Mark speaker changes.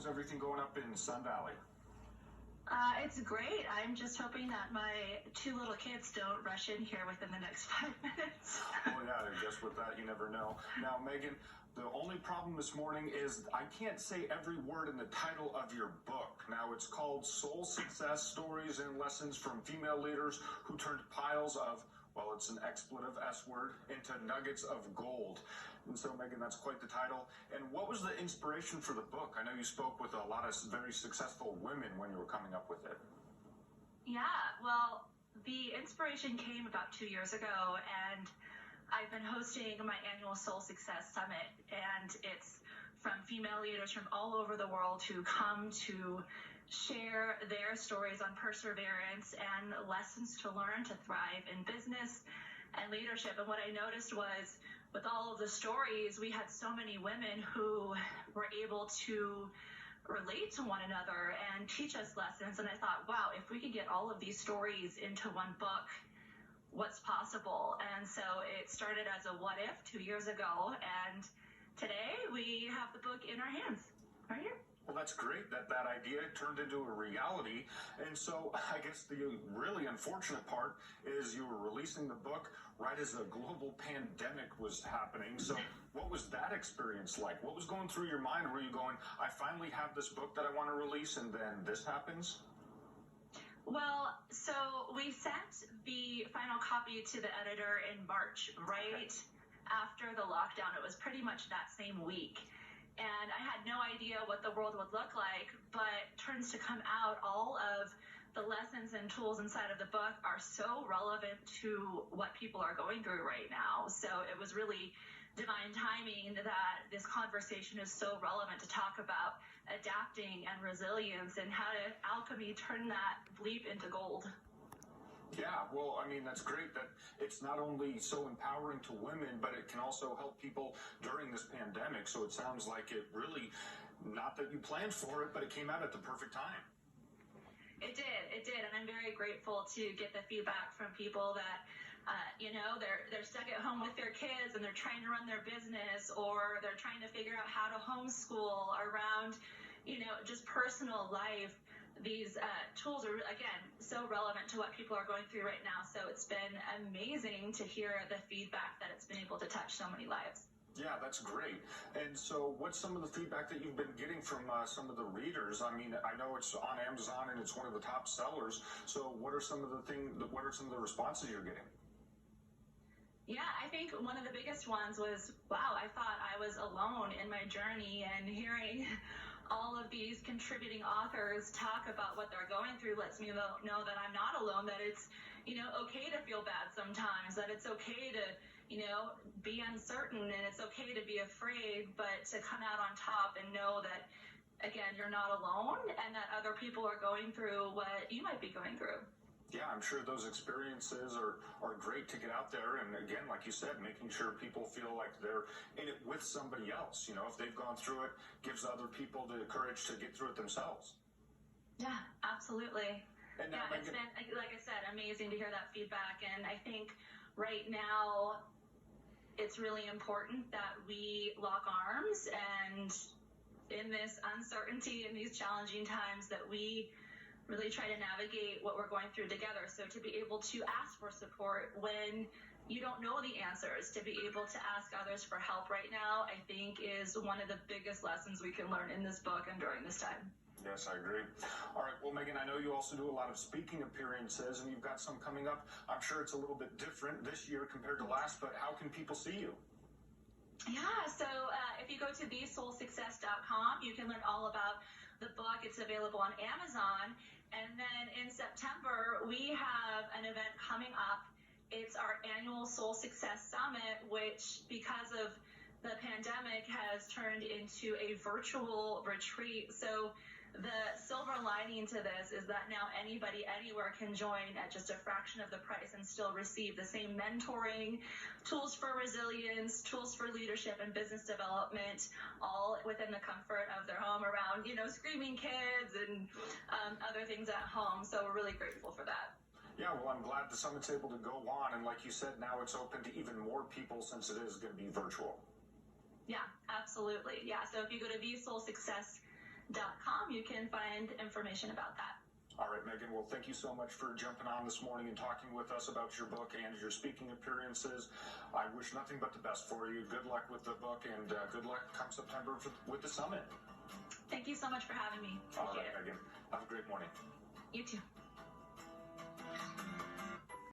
Speaker 1: How's everything going up in Sun Valley?
Speaker 2: It's great. I'm just hoping that my two little kids don't rush in here within the next 5 minutes.
Speaker 1: Oh, yeah, I guess with that, you never know. Now, Megan, the only problem this morning is I can't say every word in the title of your book. Now, it's called Soul Success Stories and Lessons from Female Leaders Who Turned Piles of, well, it's an expletive S word, into nuggets of gold. And so, Megan, that's quite the title. And what was the inspiration for the book? I know you spoke with a lot of very successful women when you were coming up with it.
Speaker 2: Yeah, well, the inspiration came about 2 years ago, and I've been hosting my annual Soul Success Summit, and it's from female leaders from all over the world who come to share their stories on perseverance and lessons to learn to thrive in business and leadership. And what I noticed was, with all of the stories, we had so many women who were able to relate to one another and teach us lessons. And I thought, wow, if we could get all of these stories into one book, what's possible? And so it started as a what if 2 years ago, and today we have the book in our hands right here.
Speaker 1: Well, that's great that that idea turned into a reality. And so I guess the really unfortunate part is you were releasing the book right as a global pandemic was happening. So what was that experience like? What was going through your mind? Were you going, I finally have this book that I want to release, and then this happens?
Speaker 2: Well, so we sent the final copy to the editor in March, right after the lockdown. It was pretty much that same week. And I had no idea what the world would look like, but turns to come out, all of the lessons and tools inside of the book are so relevant to what people are going through right now. So it was really divine timing that this conversation is so relevant to talk about adapting and resilience and how to alchemy turn that bleep into gold.
Speaker 1: Yeah, well, I mean, that's great that it's not only so empowering to women, but it can also help people during this pandemic. So it sounds like it really, not that you planned for it, but it came out at the perfect time.
Speaker 2: It did. And I'm very grateful to get the feedback from people that, they're stuck at home with their kids and they're trying to run their business, or they're trying to figure out how to homeschool around, just personal life. These tools are, again, so relevant to what people are going through right now. So it's been amazing to hear the feedback that it's been able to touch so many lives.
Speaker 1: Yeah, that's great. And so what's some of the feedback that you've been getting from some of the readers? I mean, I know it's on Amazon and it's one of the top sellers. So what are some of the responses you're getting?
Speaker 2: Yeah, I think one of the biggest ones was, wow, I thought I was alone in my journey, and hearing all of these contributing authors talk about what they're going through lets me know that I'm not alone, that it's, okay to feel bad sometimes, that it's okay to, be uncertain, and it's okay to be afraid, but to come out on top and know that, again, you're not alone and that other people are going through what you might be going through.
Speaker 1: Yeah, I'm sure those experiences are great to get out there. And again, like you said, making sure people feel like they're in it with somebody else. If they've gone through it, gives other people the courage to get through it themselves.
Speaker 2: Yeah, absolutely.
Speaker 1: And now,
Speaker 2: it's been, like I said, amazing to hear that feedback. And I think right now it's really important that we lock arms, and in this uncertainty, in these challenging times, that we really try to navigate what we're going through together. So to be able to ask for support when you don't know the answers, to be able to ask others for help right now, I think is one of the biggest lessons we can learn in this book and during this time.
Speaker 1: Yes, I agree. All right. Well, Megan, I know you also do a lot of speaking appearances, and you've got some coming up. I'm sure it's a little bit different this year compared to last, but how can people see you?
Speaker 2: Yeah, so if you go to thesoulsuccess.com, you can learn all about the book. It's available on Amazon. And then in September, we have an event coming up. It's our annual Soul Success Summit, which, because of the pandemic, has turned into a virtual retreat. So the silver lining to this is that now anybody anywhere can join at just a fraction of the price and still receive the same mentoring, tools for resilience, tools for leadership and business development, all within the comfort of their home, around, screaming kids and other things at home. So we're really grateful for that.
Speaker 1: Yeah, well, I'm glad the summit's able to go on. And like you said, now it's open to even more people since it is going to be virtual.
Speaker 2: Yeah, absolutely. Yeah. So if you go to thesoulsuccess.com, you can find information about that.
Speaker 1: All right, Megan. Well, thank you so much for jumping on this morning and talking with us about your book and your speaking appearances. I wish nothing but the best for you. Good luck with the book, and good luck come September with the summit.
Speaker 2: Thank you so much for having me.
Speaker 1: All
Speaker 2: Appreciate
Speaker 1: right,
Speaker 2: it.
Speaker 1: Megan. Have a great morning.
Speaker 2: You too.